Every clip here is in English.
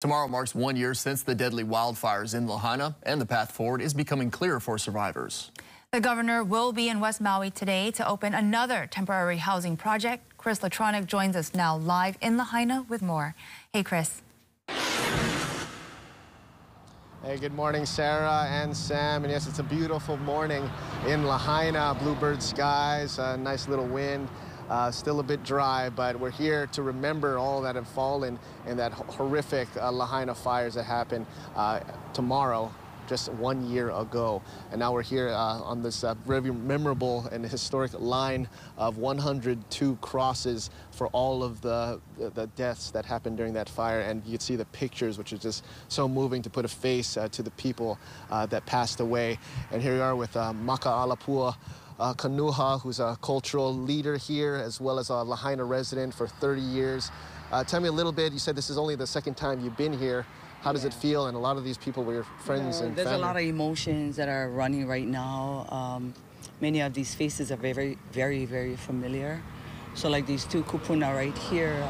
Tomorrow marks 1 year since the deadly wildfires in Lahaina, and the path forward is becoming clearer for survivors. The governor will be in West Maui today to open another temporary housing project. Chris Latronic joins us now live in Lahaina with more. Hey, Chris. Hey, good morning, Sarah and Sam. And yes, it's a beautiful morning in Lahaina. Bluebird skies, a nice little wind. Still a bit dry, but we're here to remember all that have fallen in that horrific Lahaina fires that happened tomorrow, just 1 year ago. And now we're here on this very memorable and historic line of 102 crosses for all of the deaths that happened during that fire. And you can see the pictures, which is just so moving to put a face to the people that passed away. And here we are with Maka'alapua Kanuha, who's a cultural leader here, as well as a Lahaina resident for 30 years. Tell me a little bit, you said this is only the second time you've been here. How does it feel? And a lot of these people were your friends and there's family. A lot of emotions that are running right now. Many of these faces are very, very, very familiar. So like these two kupuna right here,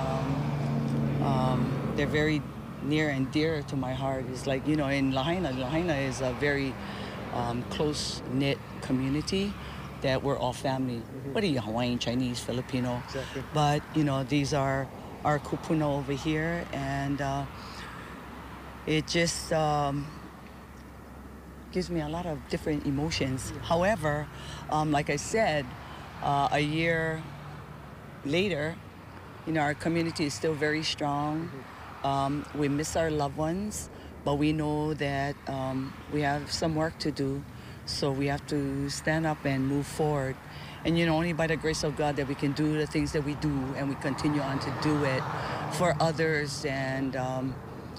they're very near and dear to my heart. It's like, you know, in Lahaina is a very close-knit community that we're all family. Whether you're Hawaiian, Chinese, Filipino. Exactly. But, you know, these are our kupuna over here, and it just gives me a lot of different emotions. However, like I said, a year later, you know, our community is still very strong. We miss our loved ones, but we know that we have some work to do. So we have to stand up and move forward. And, you know, only by the grace of God that we can do the things that we do, and we continue on to do it for others, and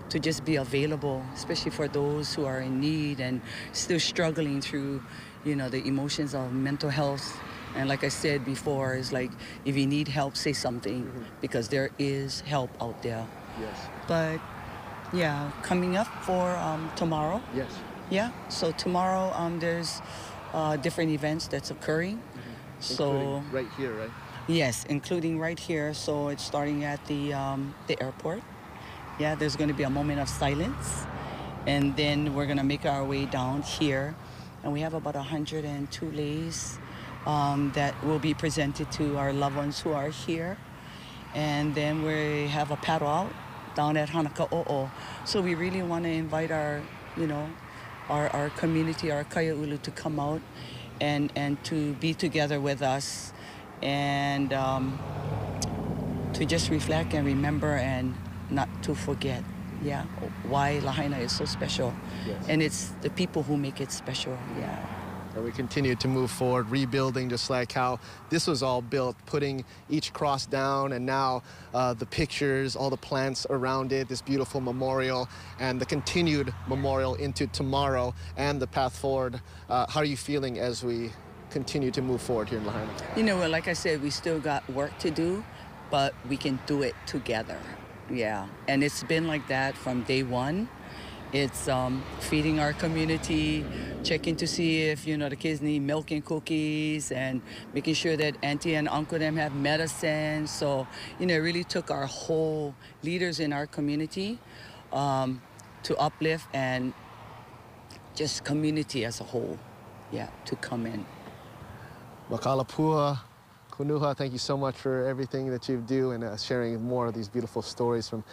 to just be available, especially for those who are in need and still struggling through, you know, the emotions of mental health. And like I said before, it's like, if you need help, say something, because there is help out there. Yes. But, yeah, coming up for tomorrow. Yes. Yeah, so tomorrow there's different events that's occurring. So including right here, right? Yes, including right here. So it's starting at the airport. Yeah, there's going to be a moment of silence, and then we're going to make our way down here, and we have about 102 leis that will be presented to our loved ones who are here, and then we have a paddle out down at Hanaka'o'o. So we really want to invite our, you know, our community, our kaia'ulu, to come out and to be together with us, and to just reflect and remember and not to forget, yeah, why Lahaina is so special. Yes. And it's the people who make it special, yeah. And we continue to move forward, rebuilding just like how this was all built, putting each cross down, and now the pictures, all the plants around it, this beautiful memorial, and the continued memorial into tomorrow and the path forward. How are you feeling as we continue to move forward here in Lahaina? You know, like I said, we still got work to do, but we can do it together, yeah. And it's been like that from day one. It's feeding our community, checking to see if, you know, the kids need milk and cookies, and making sure that auntie and uncle them have medicine. So, you know, it really took our whole leaders in our community to uplift, and just community as a whole, yeah, to come in. Maka'alapua Kanuha, thank you so much for everything that you do, and sharing more of these beautiful stories from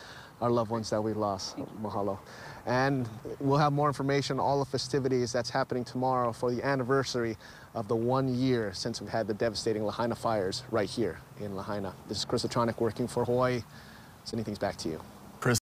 our loved ones that we lost. Mahalo. And we'll have more information on all the festivities that's happening tomorrow for the anniversary of the 1 year since we've had the devastating Lahaina fires right here in Lahaina. This is Chris Latronic working for Hawaii. Sending things back to you.